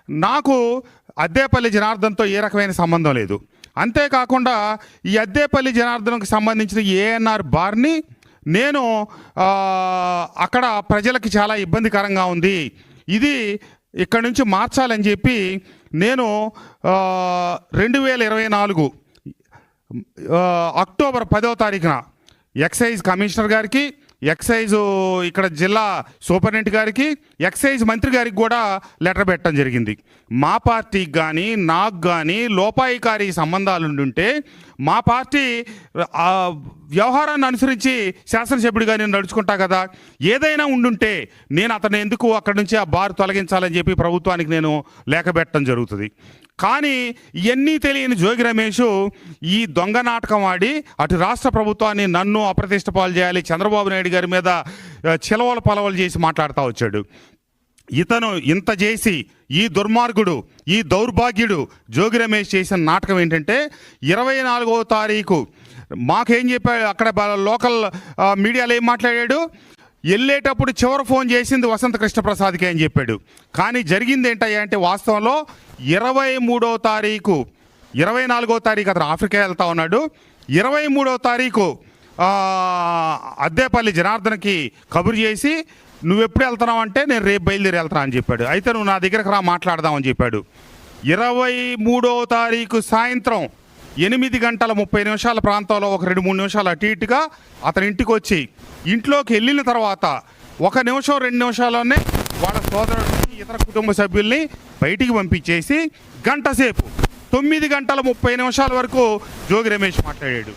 నాకు అద్దేపల్లి జనార్దన్తో ఏ రకమైన సంబంధం లేదు. అంతేకాకుండా ఈ అద్దేపల్లి జనార్దన్కి సంబంధించిన ఏఎన్ఆర్ బార్ని నేను అక్కడ ప్రజలకి చాలా ఇబ్బందికరంగా ఉంది, ఇది ఇక్కడి నుంచి మార్చాలని చెప్పి నేను 2024 అక్టోబర్ 10వ తారీఖున ఎక్సైజ్ కమిషనర్ గారికి, ఎక్సైజ్ ఇక్కడ జిల్లా సూపరింటెండెంట్ గారికి, ఎక్సైజ్ మంత్రి గారికి కూడా లెటర్ పెట్టడం జరిగింది. మా పార్టీకి కానీ నాకు కానీ లోపాయికారి సంబంధాలు ఉండుంటే మా పార్టీ వ్యవహారాన్ని అనుసరించి శాసనసభ్యుడిగా నేను నడుచుకుంటా కదా, ఏదైనా ఉండుంటే నేను అతను ఎందుకు అక్కడి నుంచి ఆ బార్ తొలగించాలని చెప్పి ప్రభుత్వానికి నేను లేఖ పెట్టడం జరుగుతుంది. కానీ ఇవన్నీ తెలియని జోగి రమేష్ ఈ దొంగ నాటకం ఆడి అటు రాష్ట్ర ప్రభుత్వాన్ని నన్ను అప్రతిష్ట పాలు చేయాలి, చంద్రబాబు నాయుడు గారి మీద చిలవల పలవలు చేసి మాట్లాడుతూ వచ్చాడు. ఇతను ఇంత చేసి ఈ దుర్మార్గుడు, ఈ దౌర్భాగ్యుడు జోగి రమేష్ చేసిన నాటకం ఏంటంటే 24వ తారీఖు మాకేం చెప్పాడు, అక్కడ లోకల్ మీడియాలో ఏం మాట్లాడాడు, వెళ్ళేటప్పుడు చివరి ఫోన్ చేసింది వసంత కృష్ణప్రసాద్కి అని చెప్పాడు. కానీ జరిగింది ఏంటయ్యా అంటే వాస్తవంలో 23వ తారీఖు 24వ తారీఖు అతను ఆఫ్రికా వెళ్తా ఉన్నాడు. 23వ తారీఖు అద్దేపల్లి జనార్దన్కి కబురు చేసి నువ్వు ఎప్పుడు వెళ్తున్నావు అంటే నేను రేపు బయలుదేరి వెళ్తున్నా అని చెప్పాడు. అయితే నువ్వు నా దగ్గరకు రా మాట్లాడదామని చెప్పాడు. 23వ తారీఖు సాయంత్రం 8:30 ప్రాంతంలో ఒక 2-3 నిమిషాలు అటు ఇటుగా అతని ఇంటికి వచ్చి ఇంట్లోకి వెళ్ళిన తర్వాత 1 నిమిషం 2 నిమిషాల్లోనే వాళ్ళ సోదరుడిని ఇతర కుటుంబ సభ్యుల్ని బయటికి పంపించేసి గంట సేపు 9:30 వరకు జోగి రమేష్ మాట్లాడాడు.